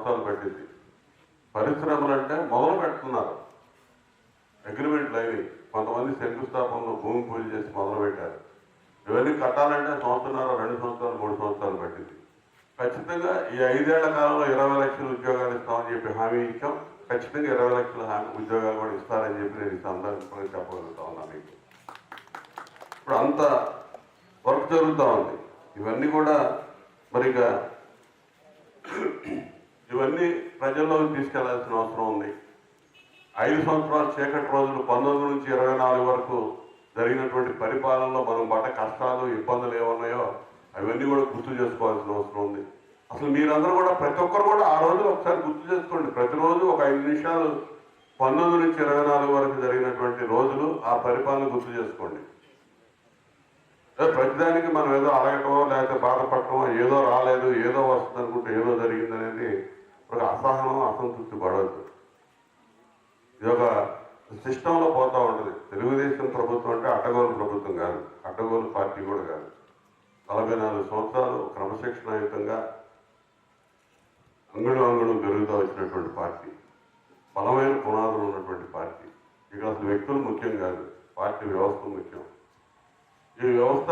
సంవత్సరాలు పట్టింది. పరిశ్రమలు అంటే మొదలు పెడుతున్నారు, అగ్రిమెంట్లు అవి, కొంతమంది శంకుస్థాపనలో భూమి పూజ చేసి మొదలుపెట్టారు. ఇవన్నీ కట్టాలంటే సంవత్సరాలు, 2 సంవత్సరాలు, 3 సంవత్సరాలు పట్టింది. ఖచ్చితంగా ఈ 5 ఏళ్ల కాలంలో 20 లక్షల ఉద్యోగాలు ఇస్తామని చెప్పి హామీ ఇచ్చాం. ఖచ్చితంగా 20 లక్షల ఉద్యోగాలు కూడా ఇస్తారని చెప్పి నేను ఈ సందర్భంగా చెప్పగలుగుతా ఉన్నా మీకు. ఇప్పుడు అంత వర్క్ జరుగుతూ ఉంది. ఇవన్నీ కూడా మరిగా ఇవన్నీ ప్రజల్లోకి తీసుకెళ్లాల్సిన అవసరం ఉంది. 5 సంవత్సరాల చీకటి రోజులు 19 నుంచి 24 వరకు జరిగినటువంటి పరిపాలనలో మనం పడ్డ కష్టాలు, ఇబ్బందులు ఏమున్నాయో అవన్నీ కూడా గుర్తు చేసుకోవాల్సిన అవసరం ఉంది. అసలు మీరందరూ కూడా ప్రతి ఒక్కరు కూడా ఆ రోజులు ఒకసారి గుర్తు చేసుకోండి. ప్రతిరోజు ఒక 5 నిమిషాలు 19 నుంచి 24 వరకు జరిగినటువంటి రోజులు ఆ పరిపాలన గుర్తు చేసుకోండి. ప్రతిదానికి మనం ఏదో అడగటమో లేకపోతే బాధపడటమో, ఏదో రాలేదు, ఏదో వస్తుంది అనుకుంటే ఏదో జరిగింది అనేది ఒక అసహనం, అసంతృప్తి పడవద్దు. ఇది ఒక సిస్టంలో పోతూ ఉంటుంది. తెలుగుదేశం ప్రభుత్వం అంటే అడ్డగోలు ప్రభుత్వం కాదు, అడ్డగోలు పార్టీ కూడా కాదు. 44 సంవత్సరాలు క్రమశిక్షణాయుతంగా అంగుళం పెరుగుతూ వచ్చినటువంటి పార్టీ, బలమైన పునాదులు ఉన్నటువంటి పార్టీ. ఇక అసలు వ్యక్తులు ముఖ్యం కాదు, పార్టీ వ్యవస్థ ముఖ్యం. ఈ వ్యవస్థ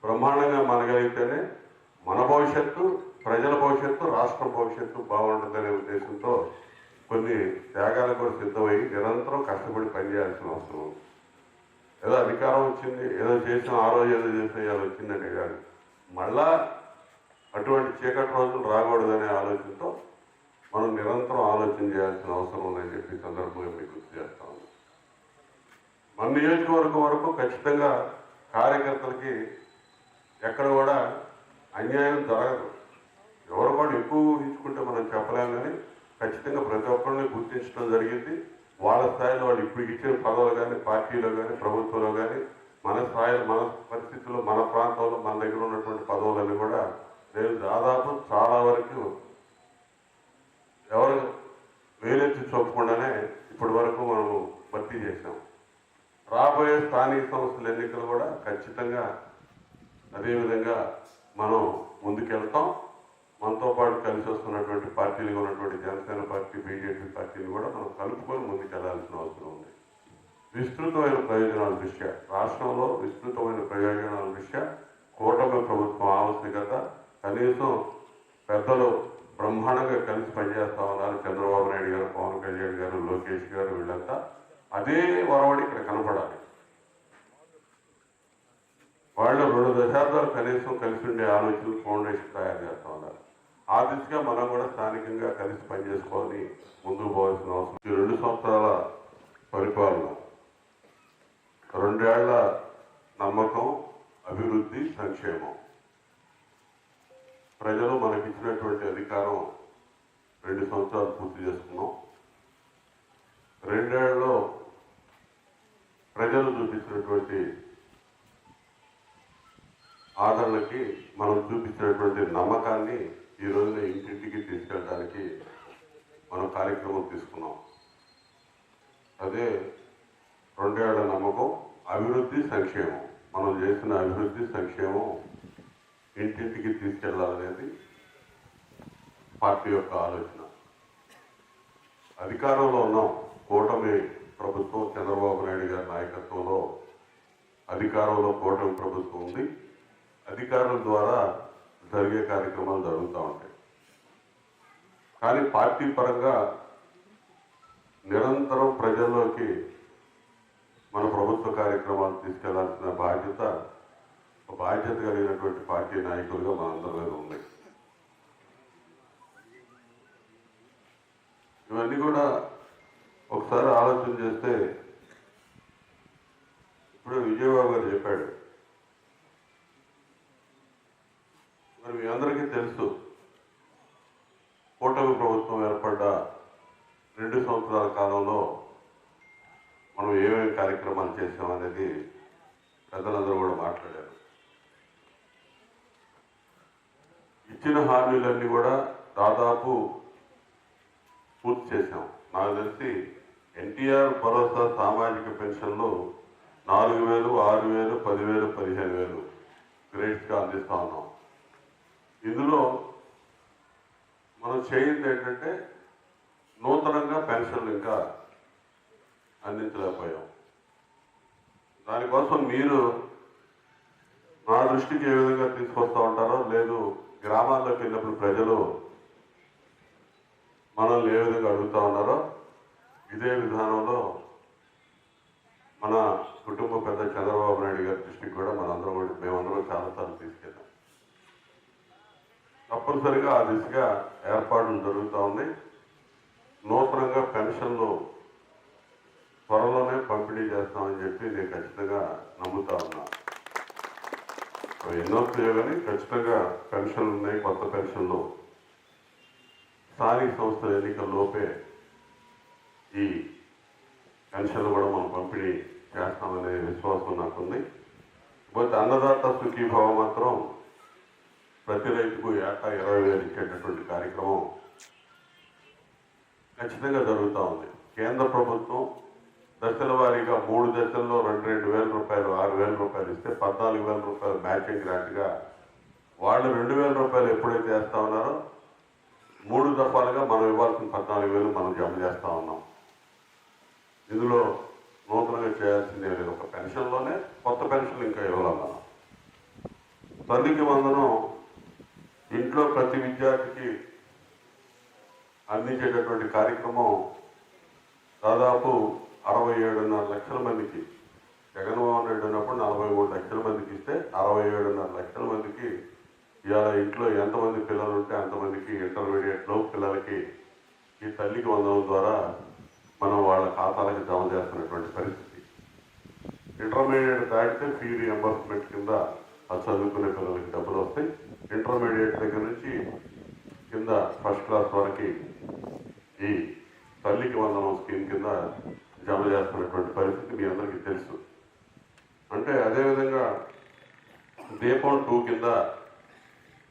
బ్రహ్మాండంగా మనగలిగితేనే మన భవిష్యత్తు, ప్రజల భవిష్యత్తు, రాష్ట్ర భవిష్యత్తు బాగుంటుందనే ఉద్దేశంతో కొన్ని త్యాగాలకు కూడా సిద్ధమై నిరంతరం కష్టపడి పనిచేయాల్సిన అవసరం ఉంది. ఏదో అధికారం వచ్చింది, ఏదో చేసిన ఆ రోజు ఏదో చేసిన ఏదో వచ్చిందనే కాదు, మళ్ళా అటువంటి చీకటి రోజులు రాకూడదనే ఆలోచనతో మనం నిరంతరం ఆలోచన చేయాల్సిన అవసరం ఉందని చెప్పి సందర్భంగా మీకు గుర్తు చేస్తాము. మన నియోజకవర్గం వరకు ఖచ్చితంగా కార్యకర్తలకి ఎక్కడ కూడా అన్యాయం జరగదు. ఎవరు కూడా ఎక్కువ ఊహించుకుంటే మనం చెప్పలేము, కానీ ఖచ్చితంగా ప్రతి ఒక్కరిని గుర్తించడం జరిగింది. వాళ్ళ స్థాయిలో వాళ్ళు ఇప్పుడు ఇచ్చిన పదవులు కానీ, పార్టీలో కానీ, ప్రభుత్వంలో కానీ, మన స్థాయిలో, మన పరిస్థితుల్లో, మన ప్రాంతంలో మన దగ్గర ఉన్నటువంటి పదవులన్నీ కూడా నేను దాదాపు చాలా వరకు ఎవరు వేలెత్తి చూపకుండానే ఇప్పటి వరకు మనం భర్తీ చేశాం. రాబోయే స్థానిక సంస్థల ఎన్నికలు కూడా ఖచ్చితంగా అదేవిధంగా మనం ముందుకెళ్తాం. మనతో పాటు కలిసి వస్తున్నటువంటి పార్టీలుగా ఉన్నటువంటి జనసేన పార్టీ, బీజేపీ పార్టీని కూడా మనం కలుపుకొని ముందుకెళ్లాల్సిన అవసరం ఉంది. విస్తృతమైన ప్రయోజనాల దృష్ట్యా, రాష్ట్రంలో విస్తృతమైన ప్రయోజనాల దృష్ట్యా కూటమి ప్రభుత్వం ఆవశ్యకత. కనీసం పెద్దలు బ్రహ్మాండంగా కలిసి పనిచేస్తా ఉన్నారు. చంద్రబాబు నాయుడు గారు, పవన్ కళ్యాణ్ గారు, లోకేష్ గారు, వీళ్ళంతా అదే వరవడి ఇక్కడ కనపడాలి. వాళ్ళు 2 దశాబ్దాలు కనీసం కలిసి ఉండే ఆలోచనలు, ఫౌండేషన్ తయారు చేస్తా ఉన్నారు. ఆ దిశగా మనం కూడా స్థానికంగా కలిసి పనిచేసుకోవాలి, ముందుకు పోవాల్సిన అవసరం. ఈ 2 సంవత్సరాల పరిపాలన, 2 ఏళ్ల నమ్మకం, అభివృద్ధి, సంక్షేమం. ప్రజలు మనకిచ్చినటువంటి అధికారం 2 సంవత్సరాలు పూర్తి చేసుకున్నాం. 2 ఏళ్లలో ప్రజలు చూపించినటువంటి ఆదరణకి, మనం చూపించినటువంటి నమ్మకాన్ని ఈ రోజున ఇంటింటికి తీసుకెళ్ళడానికి మనం కార్యక్రమం తీసుకున్నాం. అదే 2 ఏళ్ల నమ్మకం, అభివృద్ధి, సంక్షేమం. మనం చేసిన అభివృద్ధి, సంక్షేమం ఇంటింటికి తీసుకెళ్లాలనేది పార్టీ యొక్క ఆలోచన. అధికారంలో ఉన్నాం, కూటమి ప్రభుత్వం, చంద్రబాబు నాయుడు గారి నాయకత్వంలో అధికారంలో కూటమి ప్రభుత్వం ఉంది. అధికారుల ద్వారా జరిగే కార్యక్రమాలు జరుగుతూ ఉంటాయి. కానీ పార్టీ పరంగా నిరంతరం ప్రజల్లోకి మన ప్రభుత్వ కార్యక్రమాలు తీసుకెళ్లాల్సిన బాధ్యత కలిగినటువంటి పార్టీ నాయకులుగా మనందరి మీద ఉంది. ఇవన్నీ కూడా ఒకసారి ఆలోచన చేస్తే, ఇప్పుడు విజయబాబు గారు చెప్పాడు, మరి మీ అందరికీ తెలుసు కూటమి ప్రభుత్వం ఏర్పడ్డ 2 సంవత్సరాల కాలంలో మనం ఏమేమి కార్యక్రమాలు చేసామనేది పెద్దలందరూ కూడా మాట్లాడారు. ఇచ్చిన హామీలన్నీ కూడా దాదాపు పూర్తి చేశాం. నాకు తెలిసి ఎన్టీఆర్ భరోసా సామాజిక పెన్షన్లు 4,000, 6,000, 10,000, 15,000 గ్రేడ్స్గా అందిస్తూ ఉన్నాం. ఇందులో మన మనం చేయింది ఏంటంటే నూతనంగా పెన్షన్లు ఇంకా అందించలేకపోయాం. దానికోసం మీరు నా దృష్టికి ఏ విధంగా తీసుకొస్తూ ఉంటారో, లేదు గ్రామాల్లోకి వెళ్ళినప్పుడు ప్రజలు మనల్ని ఏ విధంగా అడుగుతూ ఉన్నారో ఇదే విధానంలో మన కుటుంబ పెద్ద చంద్రబాబు నాయుడు గారి దృష్టికి కూడా మేమందరం చాలాసార్లు తీసుకెళ్ళాం. తప్పనిసరిగా ఆ దిశగా ఏర్పాట్లు జరుగుతూ ఉన్నాయి. నూతనంగా పెన్షన్లు త్వరలోనే పంపిణీ చేస్తామని చెప్పి నేను ఖచ్చితంగా నమ్ముతా ఉన్నా. ఎన్నో కానీ ఖచ్చితంగా పెన్షన్లు ఉన్నాయి. కొత్త పెన్షన్లు స్థానిక సంస్థల ఎన్నికల్లోపే ఈ పెన్షన్లు కూడా మనం పంపిణీ చేస్తామనే విశ్వాసం నాకుంది. పోతే అన్నదాత సుఖీభావ మాత్రం ప్రతి రైతుకు ఏటా 20,000 ఇచ్చేటటువంటి కార్యక్రమం ఖచ్చితంగా జరుగుతూ ఉంది. కేంద్ర ప్రభుత్వం దశల వారీగా 3 దశల్లో 2,000 రూపాయలు 6,000 రూపాయలు ఇస్తే 14,000 రూపాయలు మ్యాచింగ్ గ్రాంట్గా వాళ్ళు 2,000 రూపాయలు ఎప్పుడైతే వేస్తా ఉన్నారో 3 దఫాలుగా మనం ఇవ్వాల్సిన 14,000 మనం జమ చేస్తూ ఉన్నాం. ఇందులో నూతనంగా చేయాల్సిందే లేదు. ఒక పెన్షన్లోనే కొత్త పెన్షన్లు ఇంకా ఇవ్వాలి. మనం తల్లికి వందనం ఇంట్లో ప్రతి విద్యార్థికి అందించేటటువంటి కార్యక్రమం దాదాపు 67.5 లక్షల మందికి, జగన్మోహన్ రెడ్డి ఉన్నప్పుడు 43 లక్షల మందికి ఇస్తే 67.5 లక్షల మందికి ఇవాళ ఇంట్లో ఎంతమంది పిల్లలు ఉంటే అంతమందికి ఇంటర్మీడియట్లో పిల్లలకి ఈ తల్లికి వందనం ద్వారా మనం వాళ్ళ ఖాతాలకు జమ చేస్తున్నటువంటి పరిస్థితి. ఇంటర్మీడియట్ దాటితే ఫీ రియంబర్స్మెంట్ కింద అది చదువుకునే పిల్లలకి డబ్బులు వస్తాయి. ఇంటర్మీడియట్ దగ్గర నుంచి కింద ఫస్ట్ క్లాస్ వరకు ఈ తల్లికి వందనం స్కీమ్ కింద జమ చేస్తున్నటువంటి పరిస్థితి మీ అందరికీ తెలుసు. అంటే అదేవిధంగా దీపం 2 కింద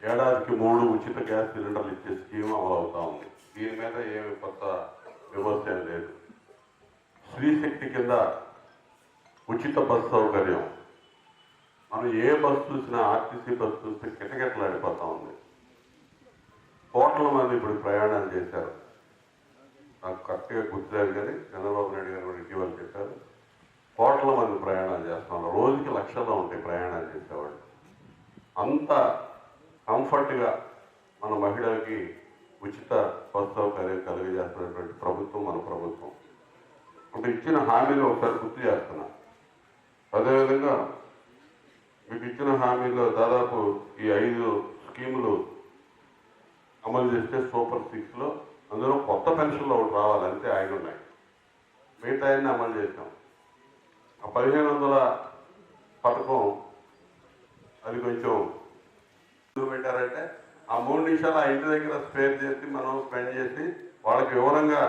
ఏడాదికి 3 ఉచిత గ్యాస్ సిలిండర్లు ఇచ్చే స్కీమ్ అమలు అవుతా ఉంది. దీని మీద ఏమి కొత్త విమర్శ లేదు. శ్రీశక్తి కింద ఉచిత బస్సు సౌకర్యం. మనం ఏ బస్సు చూసినా ఆర్టీసీ బస్సు చూస్తే కిటకిటలాడిపోతా ఉంది. కోట్ల మంది ఇప్పుడు ప్రయాణాలు చేశారు. నాకు కరెక్ట్గా గుర్తులేదు కానీ చంద్రబాబు నాయుడు గారు కూడా ఇటీవల చెప్పారు. కోట్ల మంది ప్రయాణాలు చేస్తున్నారు. రోజుకి లక్షల్లో ఉంటాయి ప్రయాణాలు చేసేవాళ్ళు. అంత కంఫర్ట్గా మన మహిళలకి ఉచిత బస్సు సౌకర్యం కలిగజేస్తున్నటువంటి ప్రభుత్వం మన ప్రభుత్వం. అంటే ఇచ్చిన హామీలు ఒకసారి గుర్తు చేస్తున్నా. అదేవిధంగా మీకు ఇచ్చిన హామీలో దాదాపు ఈ 5 స్కీములు అమలు చేస్తే సూపర్ 6లో అందులో కొత్త పెన్షన్లు ఒకటి రావాలంటే 5 ఉన్నాయి. మిగతా అన్ని అమలు చేసాం. ఆ 1,500 పథకం అది కొంచెం పెట్టారంటే ఆ 3 నిమిషాలు ఆ ఇంటి దగ్గర స్పేర్ చేసి మనం స్పెండ్ చేసి వాళ్ళకి వివరంగా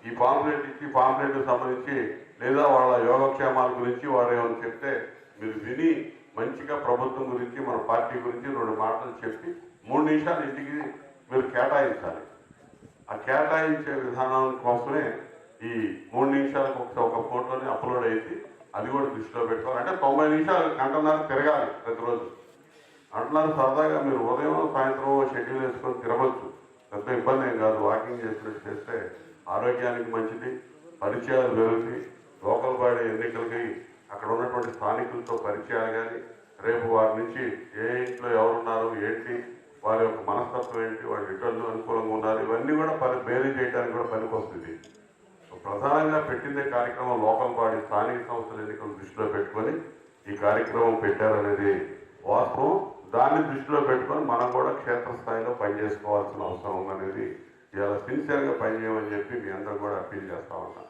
ఈ పాంప్లెట్ ఇచ్చి పాంప్లెట్కి సంబంధించి లేదా వాళ్ళ యోగక్షేమాల గురించి వారు ఏమైనా చెప్తే మీరు విని మంచిగా ప్రభుత్వం గురించి మన పార్టీ గురించి 2 మాటలు చెప్పి 3 నిమిషాలు ఇంటికి మీరు కేటాయించాలి. ఆ కేటాయించే విధానం కోసమే ఈ 3 నిమిషాలకు ఒక ఫోటోని అప్లోడ్ అయ్యి అది కూడా దృష్టిలో పెట్టుకోవాలి. అంటే 90 నిమిషాలు గంటన్నర తిరగాలి ప్రతిరోజు. అంటున్నారు సరదాగా మీరు ఉదయం సాయంత్రం షెడ్యూల్ వేసుకొని తిరగవచ్చు, పెద్ద ఇబ్బంది ఏం కాదు. వాకింగ్ చేసినట్టు చేస్తే ఆరోగ్యానికి మంచిది, పరిచయాలు పెరుగుతాయి. లోకల్ బాడీ ఎన్నికలకి అక్కడ ఉన్నటువంటి స్థానికులతో పరిచయాలు కానీ రేపు వారి నుంచి ఏ ఇంట్లో ఎవరున్నారు ఏంటి, వారి యొక్క మనస్తత్వం ఏంటి, వాళ్ళ ఇతరులు అనుకూలంగా ఉన్నారు, ఇవన్నీ కూడా బేరీ చేయడానికి కూడా పనికొస్తుంది. ప్రధానంగా పెట్టిందే కార్యక్రమం లోకల్ బాడీ స్థానిక సంస్థల ఎన్నికలు దృష్టిలో పెట్టుకొని ఈ కార్యక్రమం పెట్టారనేది వాస్తవం. దాన్ని దృష్టిలో పెట్టుకొని మనం కూడా క్షేత్రస్థాయిలో పనిచేసుకోవాల్సిన అవసరం ఉందనేది ఇలా సిన్సియర్గా పనిచేయమని చెప్పి మీ అందరూ కూడా అప్పీల్ చేస్తా ఉన్నాం.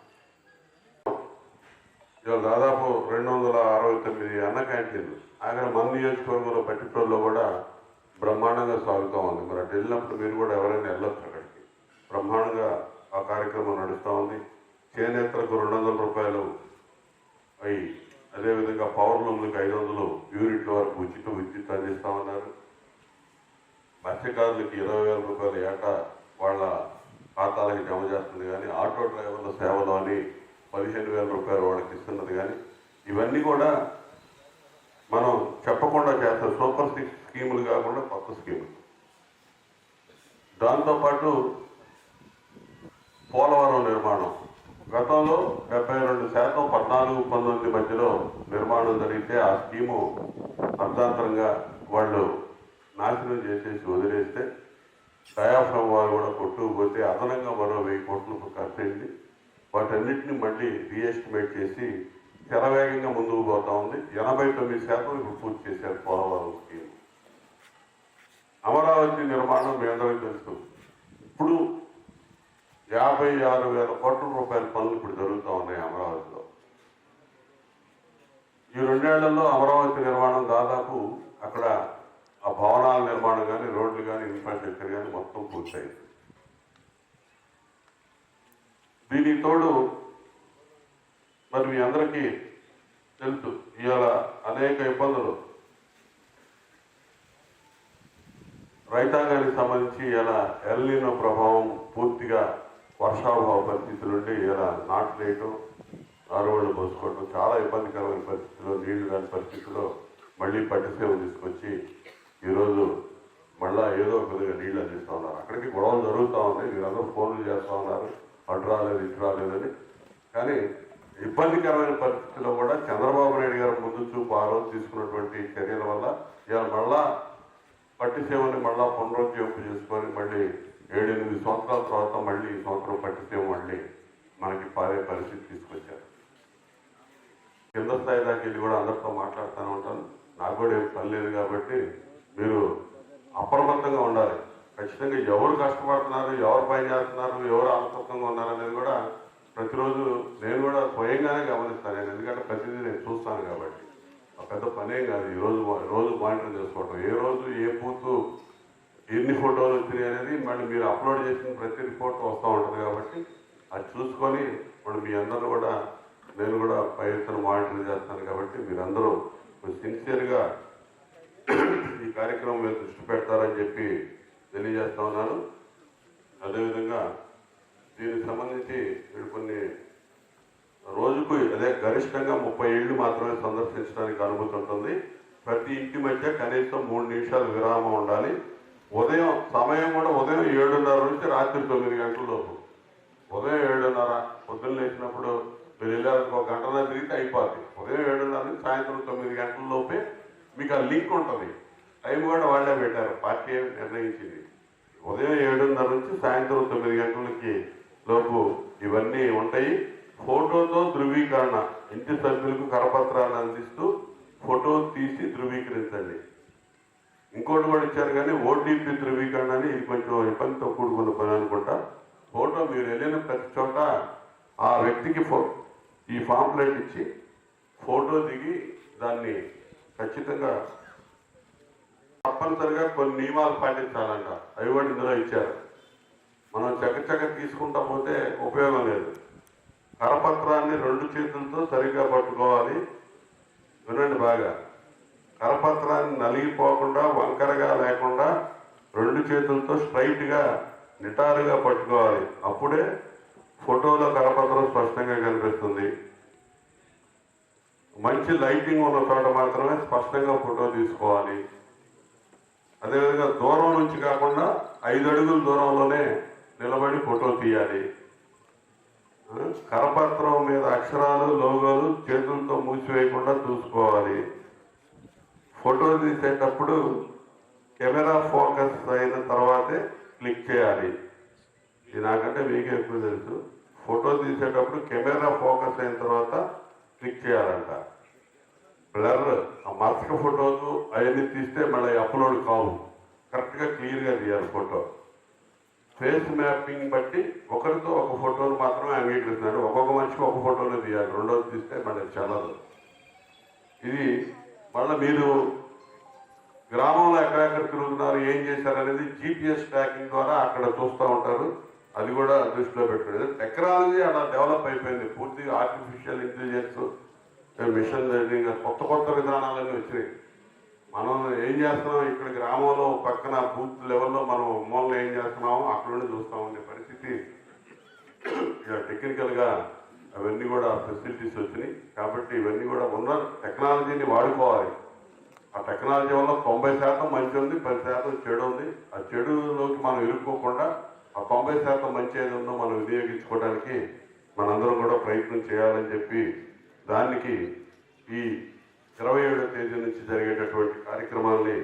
ఇవాళ దాదాపు 269 అన్న క్యాంటీన్లు అక్కడ మన నియోజకవర్గంలో పట్టిప్రోల్లో కూడా బ్రహ్మాండంగా సాగుతూ ఉంది. మరి అటు వెళ్ళినప్పుడు మీరు కూడా ఎవరైనా వెళ్ళొచ్చు. అక్కడికి బ్రహ్మాండంగా ఆ కార్యక్రమం నడుస్తూ ఉంది. చేనేతలకు 200 రూపాయలు అవి, అదేవిధంగా పవర్ లూమ్లకు 500 యూనిట్ల వరకు ఉచిత విద్యుత్ అందిస్తూ ఉన్నారు. మత్స్యకారులకి 20,000 రూపాయలు ఏటా వాళ్ళ ఖాతాలకు జమ చేస్తుంది. కానీ ఆటో డ్రైవర్ల సేవలో అని 15,000 రూపాయలు వాళ్ళకి ఇస్తున్నది. కానీ ఇవన్నీ కూడా మనం చెప్పకుండా చేస్తాం. సూపర్ 6 స్కీములు కాకుండా కొత్త స్కీములు. దాంతోపాటు పోలవరం నిర్మాణం గతంలో 72% 14-19 మధ్యలో నిర్మాణం జరిగితే ఆ స్కీము అర్ధాంతరంగా వాళ్ళు నాశనం చేసేసి వదిలేస్తే డయాఫ్రమ్ వారు కూడా కొట్టుకుపోతే అదనంగా మరో 1000 కోట్లు ఖర్చయింది. వాటన్నిటిని మళ్ళీ రీఎస్టిమేట్ చేసి శరవేగంగా ముందుకు పోతా ఉంది. 89% ఇప్పుడు పూర్తి చేశారు పోలవరం స్కీమ్. అమరావతి నిర్మాణం మీ అందరికీ తెలుసు. ఇప్పుడు 56,000 కోట్ల రూపాయల పనులు ఇప్పుడు జరుగుతూ ఉన్నాయి అమరావతిలో. ఈ 2 ఏళ్లలో అమరావతి నిర్మాణం దాదాపు అక్కడ ఆ భవనాల నిర్మాణం కానీ, రోడ్లు కానీ, ఇన్ఫ్రాస్ట్రక్చర్ కానీ మొత్తం పూర్తయింది. దీనికి తోడు మరి మీ అందరికీ తెలుసు ఇవాళ అనేక ఇబ్బందులు రైతాంగానికి సంబంధించి ఇలా ఎల్నినో ప్రభావం పూర్తిగా వర్షాభావ పరిస్థితులు ఉండి ఇలా నాటు వేయటం, నారువాళ్ళు పోసుకోవటం చాలా ఇబ్బందికరమైన పరిస్థితుల్లో, నీళ్లు రాని పరిస్థితుల్లో మళ్ళీ పట్టిసేవ తీసుకొచ్చి ఈరోజు మళ్ళా ఏదో ఒక విధంగా నీళ్ళు అందిస్తూ ఉన్నారు. అక్కడికి గొడవలు జరుగుతూ ఉన్నాయి. మీరందరూ ఫోన్లు చేస్తూ ఉన్నారు, అటు రాలేదు ఇటు రాలేదని. కానీ ఇబ్బందికరమైన పరిస్థితుల్లో కూడా చంద్రబాబు నాయుడు గారు ముందు చూపు ఆ రోజు తీసుకున్నటువంటి చర్యల వల్ల ఇవాళ మళ్ళా పట్టిసేవని మళ్ళా పునరుజ్జీవింపు చేసుకొని మళ్ళీ 7-8 సంవత్సరాల తర్వాత మళ్ళీ ఈ సంవత్సరం పట్టిసేవ మళ్ళీ మనకి పారే పరిస్థితి తీసుకొచ్చారు. కింద స్థాయి దాకా వెళ్ళి కూడా అందరితో మాట్లాడుతూనే ఉంటాను. నాకు కూడా ఏం పని లేదు కాబట్టి మీరు అప్రమత్తంగా ఉండాలి. ఖచ్చితంగా ఎవరు కష్టపడుతున్నారు, ఎవరు పని చేస్తున్నారు, ఎవరు అలసత్వంగా ఉన్నారు అనేది కూడా ప్రతిరోజు నేను కూడా స్వయంగానే గమనిస్తాను. నేను ఎందుకంటే ప్రతిదీ నేను చూస్తాను కాబట్టి ఆ పెద్ద పనేం కాదు. రోజు మానిటర్ చేసుకోవటం, ఏ రోజు ఏ పూతు ఎన్ని ఫోటోలు వచ్చినాయి అనేది మళ్ళీ మీరు అప్లోడ్ చేసిన ప్రతి రిపోర్ట్ వస్తూ ఉంటుంది కాబట్టి అది చూసుకొని ఇప్పుడు మీ అందరూ కూడా నేను కూడా పై ఎత్తున మానిటర్ చేస్తాను కాబట్టి మీరందరూ సిన్సియర్గా ఈ కార్యక్రమం మీద దృష్టి పెడతారని చెప్పి తెలియజేస్తా ఉన్నాను. అదేవిధంగా దీనికి సంబంధించి మీరు కొన్ని రోజుకు అదే గరిష్టంగా 30 ఇళ్ళు మాత్రమే సందర్శించడానికి అనుమతి ఉంటుంది. ప్రతి ఇంటి మధ్య కనీసం 3 నిమిషాలు విరామం ఉండాలి. ఉదయం సమయం కూడా ఉదయం 7:30 నుంచి రాత్రి 9 గంటల లోపు. ఉదయం 7:30 పొద్దున్న లేచినప్పుడు మీరు వెళ్ళారు, 1 గంటలో తిరిగితే అయిపోద్ది. ఉదయం 7:30 నుంచి సాయంత్రం 9 గంటల లోపే మీకు ఆ లింక్ ఉంటుంది. టైం కూడా వాళ్ళే పెట్టారు, పార్టీ నిర్ణయించింది. ఉదయం 7:30 నుంచి సాయంత్రం 9 గంటలకి లోపు ఇవన్నీ ఉంటాయి. ఫోటోతో ధృవీకరణ, ఇంటి సభ్యులకు కరపత్రాన్ని అందిస్తూ ఫోటో తీసి ధృవీకరించండి. ఇంకోటి కూడా ఇచ్చారు కానీ ఓటీపీ ధృవీకరణ అని, ఇది కొంచెం ఇబ్బందితో కూడుకున్న పని అనుకుంటా. ఫోటో మీరు వెళ్ళిన ప్రతి చోట ఆ వ్యక్తికి ఈ పాంప్లెట్ ఇచ్చి ఫోటో దిగి దాన్ని ఖచ్చితంగా తప్పనిసరిగా కొన్ని నియమాలు పాటించాలంట. అవి కూడా ఇందులో ఇచ్చారు. మనం చకచక తీసుకుంటా పోతే ఉపయోగం లేదు. కరపత్రాన్ని 2 చేతులతో సరిగ్గా పట్టుకోవాలి. వినండి బాగా. కరపత్రాన్ని నలిగిపోకుండా, వంకరగా లేకుండా 2 చేతులతో స్ట్రైట్గా నిటారుగా పట్టుకోవాలి. అప్పుడే ఫోటోలో కరపత్రం స్పష్టంగా కనిపిస్తుంది. మంచి లైటింగ్ ఉన్న చోట మాత్రమే స్పష్టంగా ఫోటో తీసుకోవాలి. అదేవిధంగా దూరం నుంచి కాకుండా 5 అడుగుల దూరంలోనే నిలబడి ఫోటో తీయాలి. కరపత్రం మీద అక్షరాలు, లోగోలు చేతులతో మూసివేయకుండా చూసుకోవాలి. ఫోటో తీసేటప్పుడు కెమెరా ఫోకస్ అయిన తర్వాతే క్లిక్ చేయాలి. ఇది నాకంటే మీకే ఎక్కువ తెలుసు. ఫోటో తీసేటప్పుడు కెమెరా ఫోకస్ అయిన తర్వాత క్లిక్ చేయాలంట. బ్లర్, ఆ మసక ఫోటోలు అవన్నీ తీస్తే మళ్ళీ అప్లోడ్ కావు. కరెక్ట్గా క్లియర్గా తీయాలి ఫోటో. ఫేస్ మ్యాపింగ్ బట్టి ఒకరితో ఒక ఫోటోలు మాత్రమే అంగీకరిస్తున్నాడు. ఒక్కొక్క మనిషికి ఒక ఫోటోలు తీయాలి. రెండోది తీస్తే మళ్ళీ చల్లదు. ఇది మళ్ళీ మీరు గ్రామంలో ఎక్కడెక్కడ తిరుగుతున్నారు, ఏం చేశారనేది జీపీఎస్ ట్రాకింగ్ ద్వారా అక్కడ చూస్తూ ఉంటారు. అది కూడా దృష్టిలో పెట్టాడు. టెక్నాలజీ అలా డెవలప్ అయిపోయింది. పూర్తిగా ఆర్టిఫిషియల్ ఇంటెలిజెన్స్, మిషన్ లెర్నింగ్, కొత్త విధానాలన్నీ వచ్చినాయి. మనం ఏం చేస్తున్నాం, ఇక్కడ గ్రామంలో పక్కన బూత్ లెవెల్లో మనం మూలలో ఏం చేస్తున్నామో అక్కడ నుండి చూస్తామనే పరిస్థితి ఇక టెక్నికల్గా అవన్నీ కూడా ఫెసిలిటీస్ వచ్చినాయి. కాబట్టి ఇవన్నీ కూడా ఉన్న టెక్నాలజీని వాడుకోవాలి. ఆ టెక్నాలజీ వల్ల 90% మంచి ఉంది, 10% చెడు ఉంది. ఆ చెడులోకి మనం ఇరుక్కోకుండా ఆ 90% మంచి ఏది ఉందో మనం వినియోగించుకోవడానికి మనందరం కూడా ప్రయత్నం చేయాలని చెప్పి దానికి ఈ 27వ తేదీ నుంచి జరిగేటటువంటి కార్యక్రమాల్ని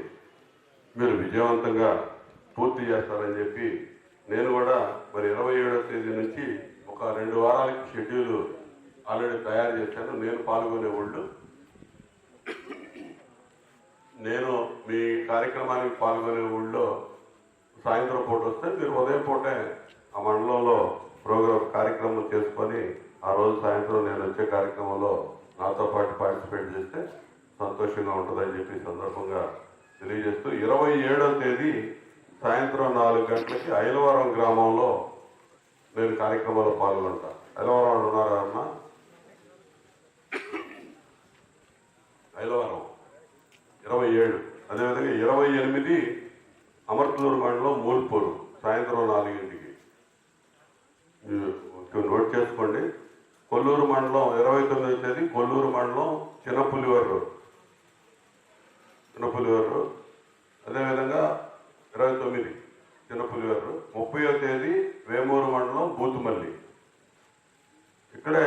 మీరు విజయవంతంగా పూర్తి చేస్తారని చెప్పి నేను కూడా మరి 27వ తేదీ నుంచి ఒక 2 వారాలకి షెడ్యూల్ ఆల్రెడీ తయారు చేశాను. నేను పాల్గొనే వాళ్ళు నేను మీ కార్యక్రమానికి పాల్గొనే ఊళ్ళో సాయంత్రం పూట వస్తే మీరు ఉదయం పూటే ఆ మండలంలో కార్యక్రమం చేసుకొని ఆ రోజు సాయంత్రం నేను వచ్చే కార్యక్రమంలో నాతో పాటు పార్టిసిపేట్ చేస్తే సంతోషంగా ఉంటుందని చెప్పి సందర్భంగా తెలియజేస్తూ 27వ తేదీ సాయంత్రం 4 గంటలకి ఐలవరం గ్రామంలో నేను కార్యక్రమంలో పాల్గొంటా. ఐలవరం ఉన్నారా అన్న? ఐలవరం 27, అదేవిధంగా 28 అమర్తలూరు మండలం మూల్పూరు సాయంత్రం 4 గంటలకి నోట్ చేసుకోండి. కొల్లూరు మండలం 29వ తేదీ కొల్లూరు మండలం చిన్నపులివర్రు, అదేవిధంగా 29 చిన్నపులివర్రు. 30వ తేదీ వేమూరు మండలం బూతుమల్లి. ఇక్కడే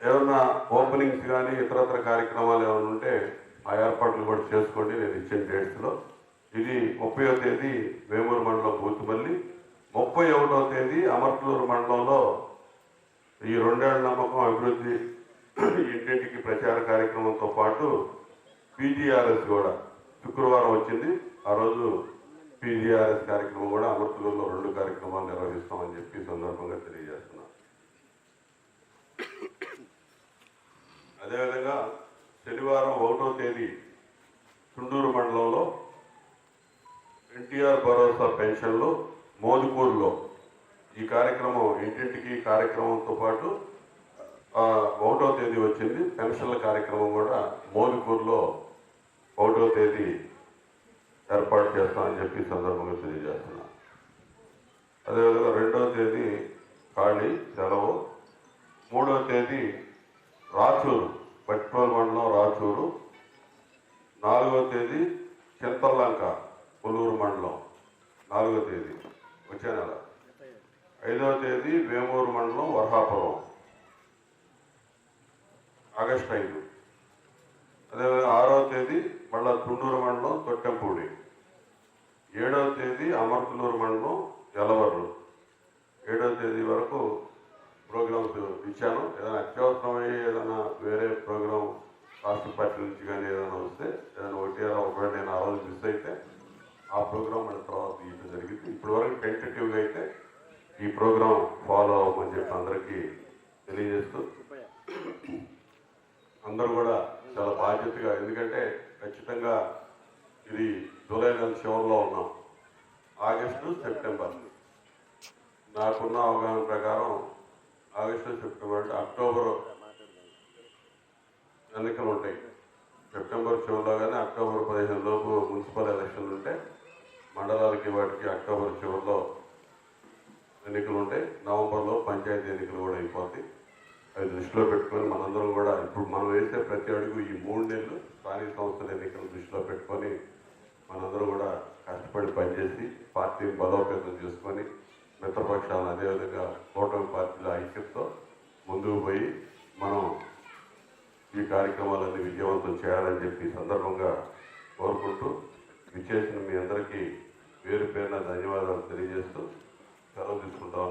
ఏమన్నా ఓపెనింగ్స్ కానీ ఇతరత్ర కార్యక్రమాలు ఏమైనా ఉంటే ఆ ఏర్పాట్లు కూడా చేసుకోండి నేను ఇచ్చిన డేట్స్లో. ఇది 30వ తేదీ వేమూరు మండలం బూతుమల్లి. 31వ తేదీ అమర్తలూరు మండలంలో ఈ 2 ఏళ్ల నమ్మకం అభివృద్ధి ఇంటింటికి ప్రచార కార్యక్రమంతో పాటు పీజీఆర్ఎస్ కూడా శుక్రవారం వచ్చింది. ఆ రోజు పీజీఆర్ఎస్ కార్యక్రమం కూడా అమర్తలూరులో 2 కార్యక్రమాలు నిర్వహిస్తామని చెప్పి సందర్భంగా తెలియజేస్తున్నాం. అదేవిధంగా శనివారం 1వ తేదీ చుండూరు మండలంలో ఎన్టీఆర్ భరోసా పెన్షన్లు మోదుకూరులో ఈ కార్యక్రమం ఇంటింటికి కార్యక్రమంతో పాటు 1వ తేదీ వచ్చింది. పెన్షన్ల కార్యక్రమం కూడా మోదుకూరులో 1వ తేదీ ఏర్పాటు చేస్తామని చెప్పి సందర్భంగా తెలియజేస్తున్నా. అదేవిధంగా 2వ తేదీ ఖాళీ సెలవు. 3వ తేదీ రాచూరు పట్టిపల్లి మండలం రాచూరు. 4వ తేదీ చింతల్లంక కొల్లూరు మండలం 4వ తేదీ వచ్చే నెల. 5వ తేదీ వేమూరు మండలం వర్హాపురం ఆగస్టు 5. అదేవిధంగా 6వ తేదీ మళ్ళా చుండూరు మండలం తొట్టెంపూడి. 7వ తేదీ అమర్తలూరు మండలం ఎలవర్లు. 7వ తేదీ వరకు ప్రోగ్రామ్స్ ఇచ్చాను. ఏదైనా అత్యవసరమయ్యి ఏదైనా వేరే ప్రోగ్రాం రాష్ట్ర పార్టీ నుంచి కానీ ఏదైనా వస్తే ఏదైనా ఒకవేళ నేను ఆ రోజు మిస్ అయితే ఆ ప్రోగ్రాం మన తర్వాత ఇవ్వడం జరిగింది. ఇప్పటి వరకు టెంటేటివ్గా అయితే ఈ ప్రోగ్రాం ఫాలో అవ్వమని చెప్పి అందరికీ తెలియజేస్తూ అందరూ కూడా చాలా బాధ్యతగా, ఎందుకంటే ఖచ్చితంగా ఇది జూలై నెల చివరిలో ఉన్నాం. ఆగస్టు సెప్టెంబర్ నాకున్న అవగాహన ప్రకారం ఆగస్టు సెప్టెంబర్ అంటే అక్టోబర్ ఎన్నికలు ఉంటాయి. సెప్టెంబర్ చివరిలో కానీ అక్టోబర్ 15 లోపు మున్సిపల్ ఎలక్షన్లు ఉంటాయి. మండలాలకి వాటికి అక్టోబర్ చివరిలో ఎన్నికలు ఉంటాయి. నవంబర్లో పంచాయతీ ఎన్నికలు కూడా అయిపోతాయి. అవి దృష్టిలో పెట్టుకొని మనందరం కూడా ఇప్పుడు మనం వేసే ప్రతి అడుగు ఈ 3 నెలలు స్థానిక సంస్థల ఎన్నికలు దృష్టిలో పెట్టుకొని మనందరూ కూడా కష్టపడి పనిచేసి పార్టీని బలోపేతం చేసుకొని మిత్రపక్షాలను అదేవిధంగా కూటమి పార్టీల ఐక్యతతో ముందుకు పోయి మనం ఈ కార్యక్రమాలన్నీ విజయవంతం చేయాలని చెప్పి సందర్భంగా కోరుకుంటూ విచ్చేసిన మీ అందరికీ పేరు పేరున ధన్యవాదాలు తెలియజేస్తూ సెలవు తీసుకుంటాం.